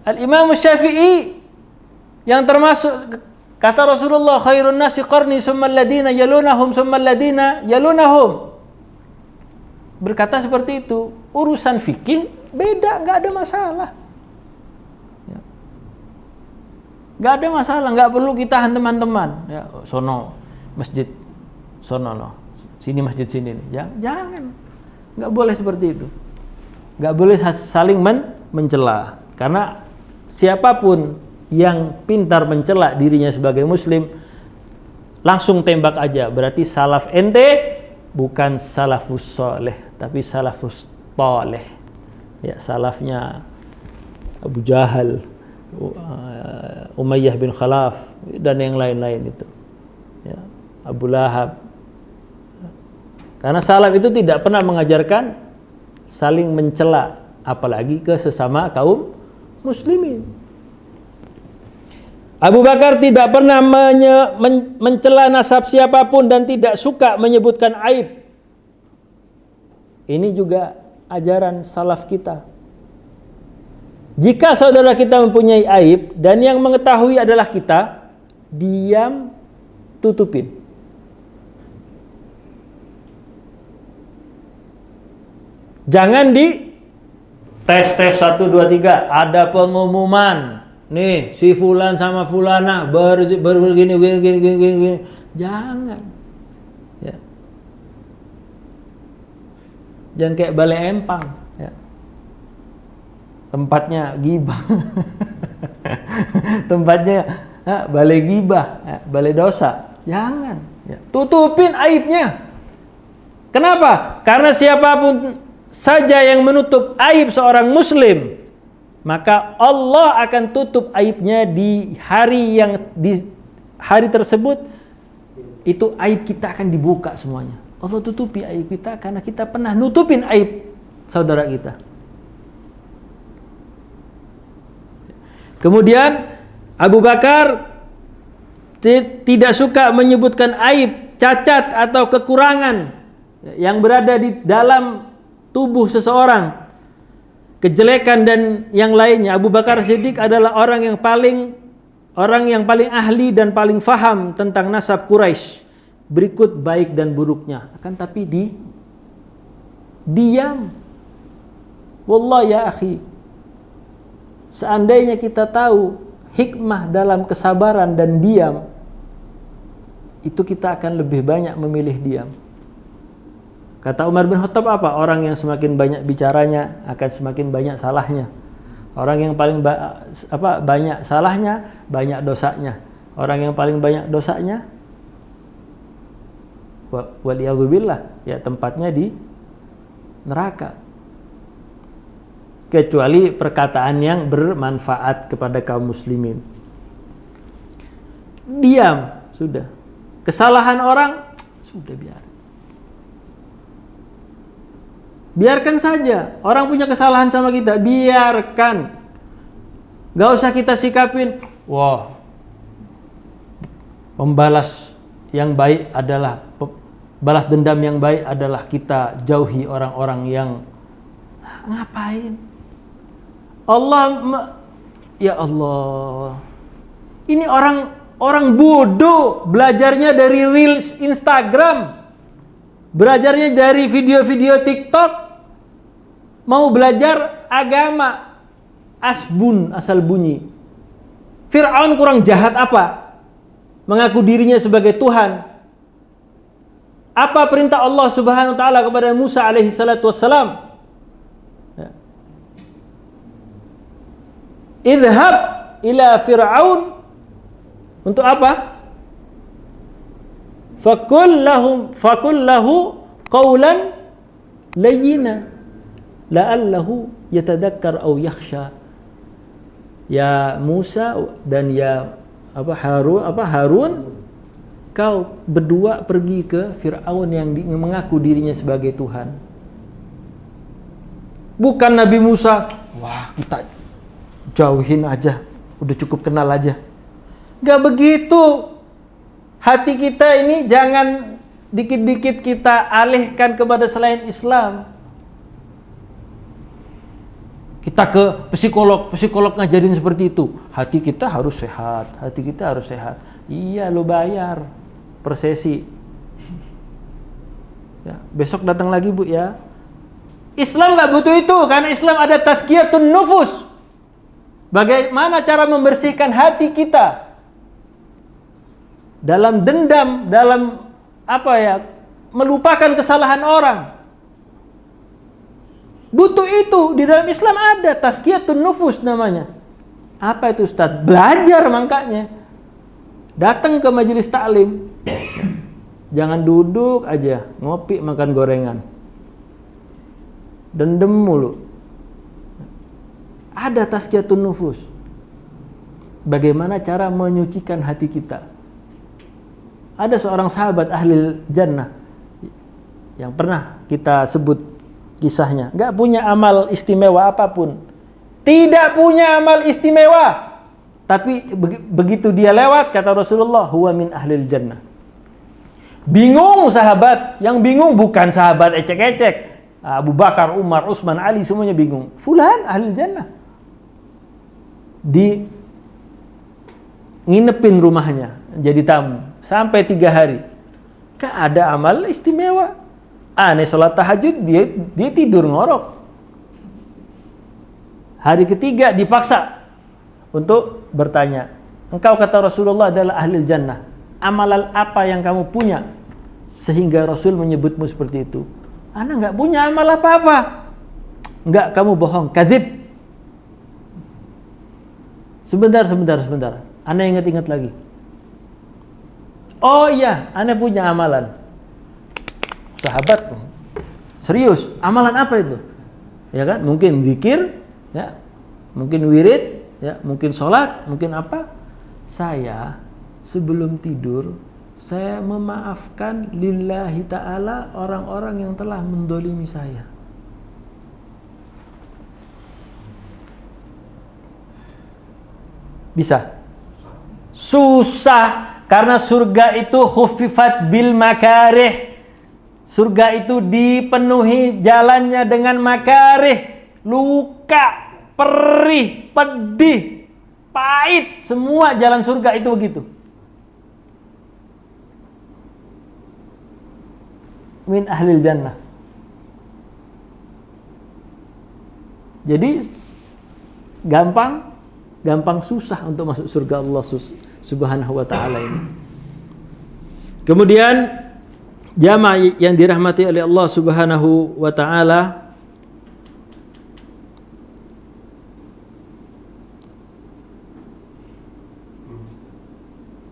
Al-Imam Syafi'i yang termasuk kata Rasulullah, khairun nasi qarni summal ladina yalunahum summal ladina yalunahum. Berkata seperti itu. Urusan fikih beda, gak ada masalah. Ya. Gak ada masalah, gak perlu kita hantam-hantaman. Ya, sono masjid, sono no. Sini masjid sini nih. Jangan. Nggak boleh seperti itu. Nggak boleh saling mencela. Karena siapapun yang pintar mencela dirinya sebagai muslim, langsung tembak aja. Berarti salaf ente bukan salafus soleh, tapi salafus toleh. Ya, salafnya Abu Jahal, Umayyah bin Khalaf, dan yang lain-lain itu. Ya, Abu Lahab. Karena salaf itu tidak pernah mengajarkan saling mencela, apalagi ke sesama kaum muslimin. Abu Bakar tidak pernah mencela nasab siapapun dan tidak suka menyebutkan aib. Ini juga ajaran salaf kita. Jika saudara kita mempunyai aib dan yang mengetahui adalah kita, diam, tutupin. Jangan di tes 1 2 3 ada pengumuman. Nih, si fulan sama fulana begini. Jangan. Ya. Jangan kayak balai empang, ya. Tempatnya gibah. Tempatnya balai gibah, balai dosa. Jangan, ya. Tutupin aibnya. Kenapa? Karena siapapun saja yang menutup aib seorang muslim, maka Allah akan tutup aibnya di hari tersebut. Itu aib kita akan dibuka semuanya. Allah tutupi aib kita karena kita pernah nutupin aib saudara kita. Kemudian Abu Bakar tidak suka menyebutkan aib, cacat atau kekurangan yang berada di dalam tubuh seseorang, kejelekan dan yang lainnya. Abu Bakar Siddiq adalah orang yang paling ahli dan paling faham tentang nasab Quraisy, berikut baik dan buruknya. Akan tapi diam. Wallah ya akhi, seandainya kita tahu hikmah dalam kesabaran dan diam, itu kita akan lebih banyak memilih diam. Kata Umar bin Khattab apa? Orang yang semakin banyak bicaranya akan semakin banyak salahnya. Orang yang paling banyak salahnya, banyak dosanya. Orang yang paling banyak dosanya, waliyadzubillah, ya tempatnya di neraka. Kecuali perkataan yang bermanfaat kepada kaum muslimin. Diam, sudah. Kesalahan orang, sudah biarkan saja. Orang punya kesalahan sama kita, biarkan. Gak usah kita sikapin, wah, membalas yang baik adalah, balas dendam yang baik adalah kita jauhi orang-orang yang ngapain. Ya Allah, ini orang bodoh belajarnya dari reels Instagram, belajarnya dari video-video TikTok. Mau belajar agama, asbun, asal bunyi. Fir'aun kurang jahat apa? Mengaku dirinya sebagai Tuhan. Apa perintah Allah Subhanahu wa taala kepada Musa alaihi salatu wassalam? Idhab ila Fir'aun. Untuk apa? Fakul lahu qawlan layyina la'allahu yatadakkar aw yakhsha. Ya Musa dan ya Harun, kau berdua pergi ke Fir'aun yang mengaku dirinya sebagai Tuhan. Bukan Nabi Musa, wah kita jauhin aja, udah cukup kenal aja. Gak begitu. Hati kita ini jangan dikit-dikit kita alihkan kepada selain Islam. Kita ke psikolog ngajarin seperti itu. Hati kita harus sehat, Iya, lo bayar per sesi. Ya, besok datang lagi Bu ya. Islam nggak butuh itu, karena Islam ada tazkiyatun nufus. Bagaimana cara membersihkan hati kita dalam dendam, dalam melupakan kesalahan orang. Butuh itu, di dalam Islam ada tazkiyatun nufus namanya. Apa itu Ustaz? Belajar makanya. Datang ke majelis taklim. Jangan duduk aja, ngopi makan gorengan. Dendam mulu. Ada tazkiyatun nufus. Bagaimana cara menyucikan hati kita? Ada seorang sahabat ahli jannah yang pernah kita sebut kisahnya, gak punya amal istimewa apapun, tidak punya amal istimewa, tapi begitu dia lewat, kata Rasulullah, huwa min ahlil jannah. Bingung sahabat, yang bingung bukan sahabat ecek-ecek, Abu Bakar, Umar, Utsman, Ali, semuanya bingung. Fulan ahlil jannah. Di nginepin rumahnya, jadi tamu sampai 3 hari, gak ada amal istimewa. Aneh, sholat tahajud dia tidur ngorok. Hari ketiga dipaksa untuk bertanya, engkau kata Rasulullah adalah ahli jannah, amalan apa yang kamu punya sehingga Rasul menyebutmu seperti itu? Ana nggak punya amal apa-apa. Enggak, kamu bohong, kadzib. Sebentar. Ana ingat lagi. Oh iya, ana punya amalan. Sahabat Serius, amalan apa itu? Ya kan? Mungkin zikir, ya. Mungkin wirid, ya, mungkin sholat, mungkin apa? Saya sebelum tidur saya memaafkan lillahi ta'ala orang-orang yang telah mendolimi saya. Bisa? Susah, karena surga itu khuffifat bil makarih. Surga itu dipenuhi jalannya dengan makarih, luka, perih, pedih, pahit, semua jalan surga itu begitu. Min ahlil jannah. Jadi gampang susah untuk masuk surga Allah Subhanahu wa taala ini. Kemudian jamaah yang dirahmati oleh Allah Subhanahu wa taala,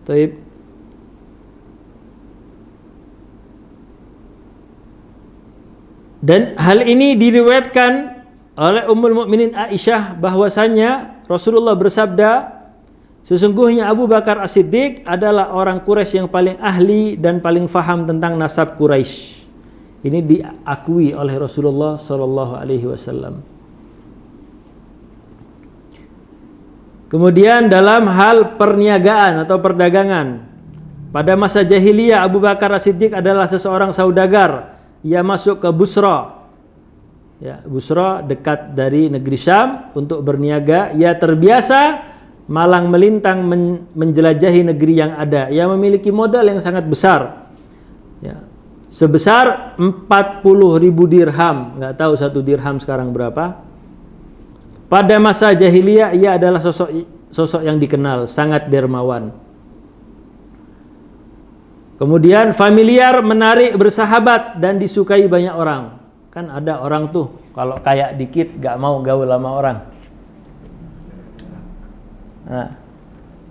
Taib. Dan hal ini diriwayatkan oleh Ummul Mukminin Aisyah bahwasanya Rasulullah bersabda, sesungguhnya Abu Bakar As-Siddiq adalah orang Quraisy yang paling ahli dan paling faham tentang nasab Quraisy. Ini diakui oleh Rasulullah sallallahu alaihi wasallam. Kemudian dalam hal perniagaan atau perdagangan, pada masa jahiliyah Abu Bakar As-Siddiq adalah seseorang saudagar. Ia masuk ke Busra. Ya, Busra dekat dari negeri Syam untuk berniaga. Ia terbiasa malang melintang menjelajahi negeri yang ada. Ia memiliki modal yang sangat besar, ya, sebesar 40.000 dirham. Nggak tahu 1 dirham sekarang berapa. Pada masa jahiliyah ia adalah sosok yang dikenal, sangat dermawan. Kemudian familiar, menarik, bersahabat, dan disukai banyak orang. Kan ada orang tuh kalau kaya dikit gak mau gaul sama orang. Nah,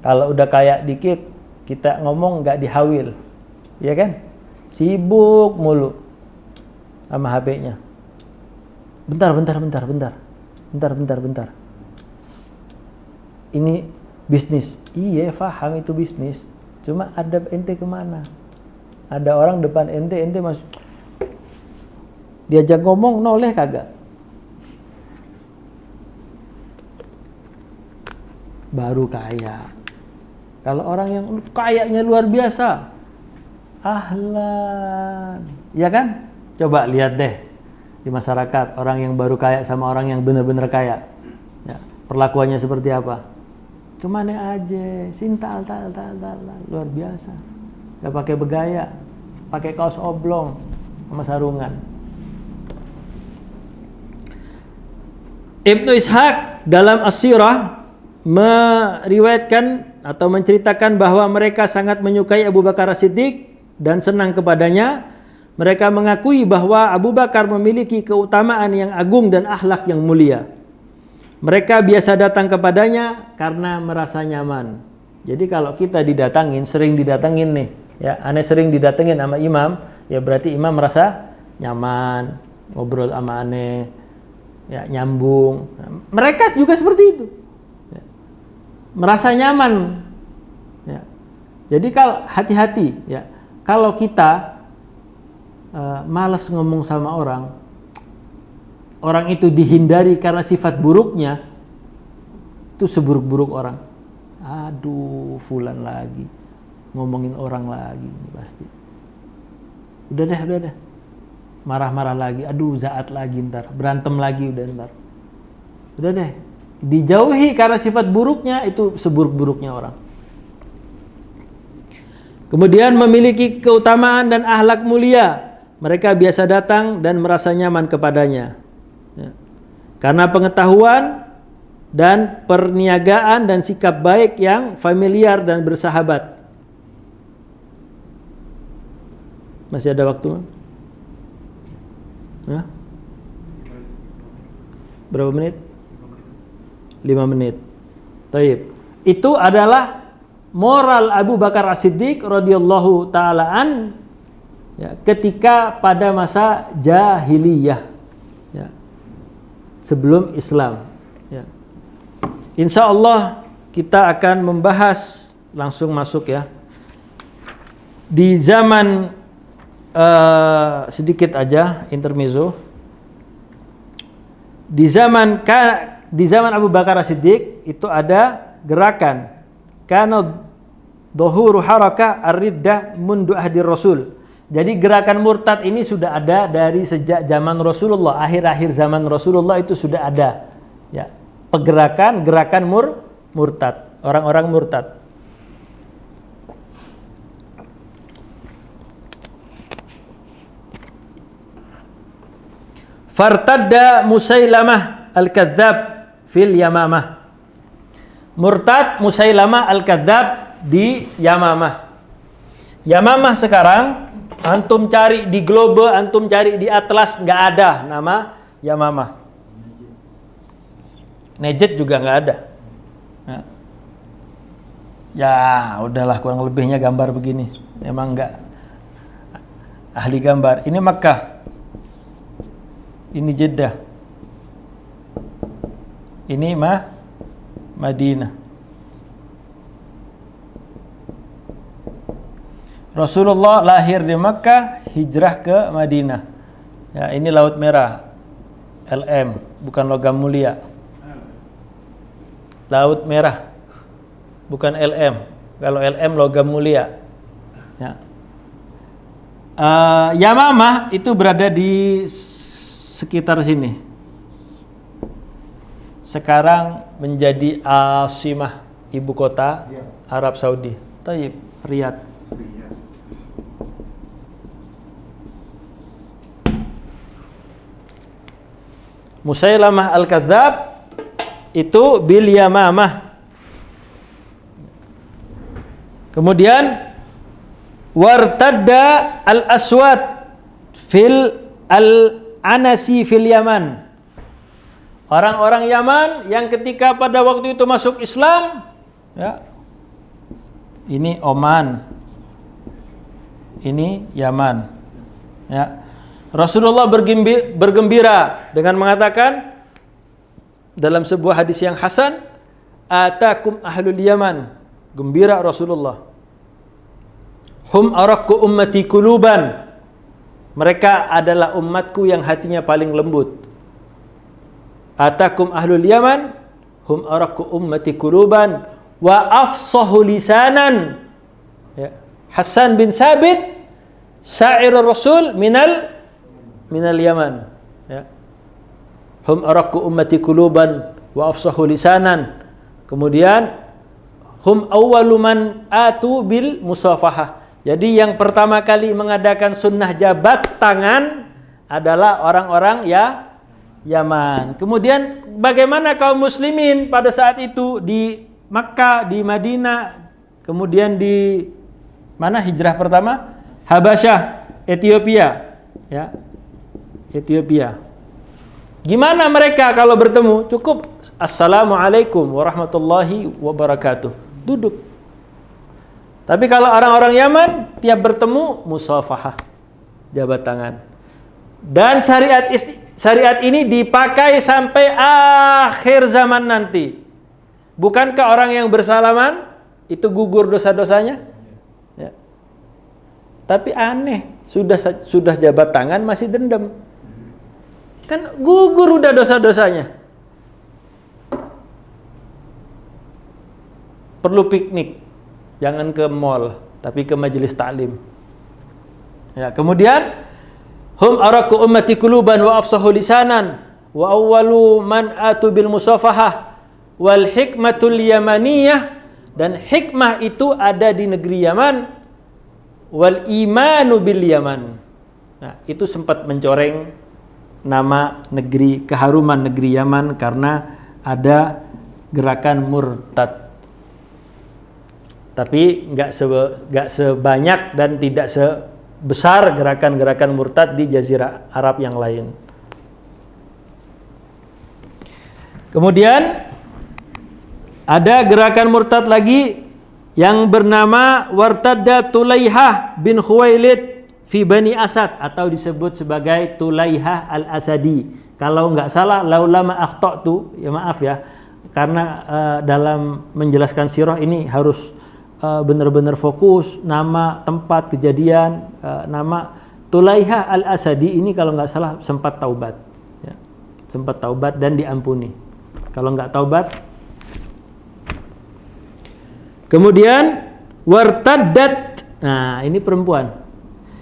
kalau udah kaya dikit kita ngomong gak dihawil, ya kan? Sibuk mulu sama HP-nya. Bentar. Ini bisnis. Iya, paham itu bisnis. Cuma adab ente kemana? Ada orang depan ente masuk, diajak ngomong noleh kagak. Baru kaya. Kalau orang yang kayanya luar biasa, ahlan, ya kan? Coba lihat deh di masyarakat, orang yang baru kaya sama orang yang benar-benar kaya, ya, perlakuannya seperti apa? Kemana aja, sintal, luar biasa. Gak pakai begaya, pakai kaos oblong sama sarungan. Ibnu Ishaq dalam As-Sirah meriwayatkan atau menceritakan bahwa mereka sangat menyukai Abu Bakar As-Siddiq dan senang kepadanya. Mereka mengakui bahwa Abu Bakar memiliki keutamaan yang agung dan akhlak yang mulia. Mereka biasa datang kepadanya karena merasa nyaman. Jadi kalau kita sering didatangin nih, ya, aneh sering didatengin sama imam, ya berarti imam merasa nyaman, ngobrol sama aneh, ya, nyambung. Mereka juga seperti itu, ya, merasa nyaman. Ya. Jadi kalau hati-hati, ya, kalau kita malas ngomong sama orang itu dihindari karena sifat buruknya, itu seburuk-buruk orang. Aduh, fulan lagi ngomongin orang lagi pasti. Udah deh. Marah-marah lagi, aduh zaat lagi ntar, berantem lagi ntar. Udah deh, dijauhi karena sifat buruknya, itu seburuk-buruknya orang. Kemudian memiliki keutamaan dan akhlak mulia. Mereka biasa datang dan merasa nyaman kepadanya. Ya. Karena pengetahuan dan perniagaan dan sikap baik yang familiar dan bersahabat. Masih ada waktu? Ya? Berapa menit? 5 menit. Taib. Itu adalah moral Abu Bakar As-Siddiq radhiyallahu ta'ala an ya, ketika pada masa jahiliyah, ya, sebelum Islam. Ya. Insya Allah kita akan membahas, langsung masuk ya, di zaman sedikit aja intermezzo. Di zaman Abu Bakar As-Siddiq itu ada gerakan kana dhuhuru harakah ar-riddah mundu ahdi Rasul. Jadi gerakan murtad ini sudah ada dari sejak zaman Rasulullah, akhir-akhir zaman Rasulullah itu sudah ada. Ya, gerakan murtad, orang-orang murtad. Fartadda Musailamah al-Kadzdzab fil Yamamah. Murtad Musailamah al-Kadzdzab di Yamamah. Yamamah sekarang antum cari di Globe, antum cari di Atlas, nggak ada nama Yamamah. Najd juga nggak ada. Ya udahlah, kurang lebihnya gambar begini. Emang nggak ahli gambar. Ini Makkah. Ini Jeddah. Ini Madinah. Rasulullah lahir di Makkah, hijrah ke Madinah. Ya, ini Laut Merah. LM, bukan logam mulia. Laut Merah. Bukan LM. Kalau LM logam mulia. Ya. Yamamah itu berada di sekitar sini. Sekarang menjadi Asimah, ibu kota Arab Saudi. Taib, Riyadh. Musailamah al-Kadzdzab itu bil Yamamah. Kemudian wartadda al-Aswad fil al-Anasi fil Yaman. Orang-orang Yaman yang ketika pada waktu itu masuk Islam, ya. Ini Oman. Ini Yaman. Ya. Rasulullah bergembira dengan mengatakan dalam sebuah hadis yang hasan, atakum ahlul Yaman. Gembira Rasulullah. Hum araqqu ummati quluban. Mereka adalah umatku yang hatinya paling lembut. Atakum ahlul Yaman, hum araqqu ummati quluban wa afsahu lisanan. Ya. Hasan bin Sabit, syair Rasul minal Yaman. Ya. Hum araqqu ummati quluban wa afsahu lisanan. Kemudian hum awwalu man atu bil musafahah. Jadi yang pertama kali mengadakan sunnah jabat tangan adalah orang-orang Yaman. Kemudian bagaimana kaum muslimin pada saat itu di Makkah, di Madinah, kemudian di mana hijrah pertama? Habasyah, Ethiopia, ya. Ethiopia. Gimana mereka kalau bertemu? Cukup assalamualaikum warahmatullahi wabarakatuh. Duduk. Tapi kalau orang-orang Yaman tiap bertemu musafahah, jabat tangan. Dan syariat ini dipakai sampai akhir zaman nanti. Bukankah orang yang bersalaman itu gugur dosa-dosanya? Ya. Tapi aneh, sudah jabat tangan masih dendam. Kan gugur udah dosa-dosanya. Perlu piknik. Jangan ke mall, tapi ke majelis taklim. Ya, kemudian hum araqqu ummati quluban wa afsahu lisanan wa awwalu man atu bil musafahah wal hikmatul yamaniyah, dan hikmah itu ada di negeri Yaman, wal imanu bil Yaman. Nah, itu sempat mencoreng nama negeri, keharuman negeri Yaman karena ada gerakan murtad. Tapi nggak sebanyak dan tidak sebesar gerakan-gerakan murtad di Jazirah Arab yang lain. Kemudian ada gerakan murtad lagi yang bernama Wartadda Tulaihah bin Khuwailid fi Bani Asad atau disebut sebagai Tulaihah al-Asadi. Kalau nggak salah laulama akhtatu, ya maaf ya, karena dalam menjelaskan sirah ini harus benar-benar fokus nama, tempat, kejadian. Nama Tulaihah al-Asadi ini kalau nggak salah sempat taubat, ya. Sempat taubat dan diampuni. Kalau nggak taubat, kemudian wartaddat. Nah, ini perempuan.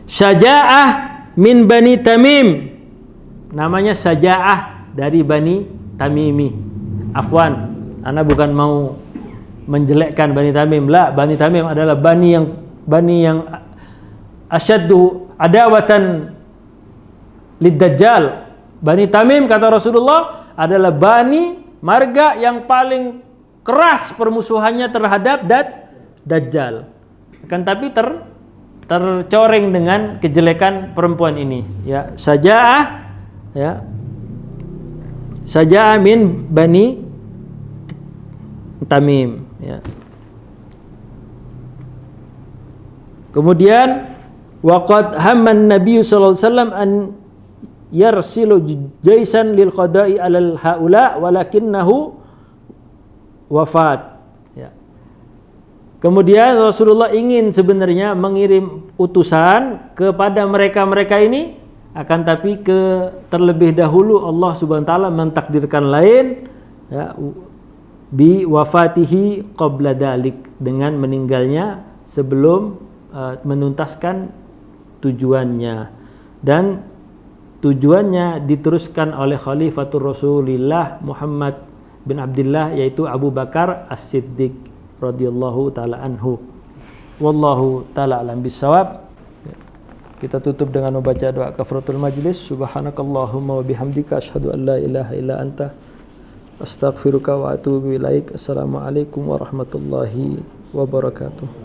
Syaja'ah min Bani Tamim. Namanya Syaja'ah dari Bani Tamimi. Afwan, ana bukan mau menjelekkan Bani Tamim. La, Bani Tamim adalah bani yang asyaddu adawatan lid-dajjal. Bani Tamim kata Rasulullah adalah bani marga yang paling keras permusuhannya terhadap Dajjal. Akan tapi tercoreng dengan kejelekan perempuan ini, ya. Syaja'ah, ya. Syaja'ah min Bani Tamim, ya. Kemudian waqad hamman Nabi sallallahu alaihi wasallam an yarsilu jaisan lil qada'i alal haula walakinnahu wafat, ya. Kemudian Rasulullah ingin sebenarnya mengirim utusan kepada mereka-mereka ini, akan tapi terlebih dahulu Allah Subhanahu wa taala mentakdirkan lain, ya, bi wafatihi qabla dalik, dengan meninggalnya sebelum menuntaskan tujuannya. Dan tujuannya diteruskan oleh Khalifatur Rasulillah Muhammad bin Abdullah, yaitu Abu Bakar As-Siddiq radhiyallahu taala anhu. Wallahu taala alam bisawab. Kita tutup dengan membaca doa kafaratul majlis. Subhanakallahumma wa bihamdika asyhadu an la ilaha illa anta astaghfiruka wa atubu ilaik. Assalamualaikum warahmatullahi wabarakatuh.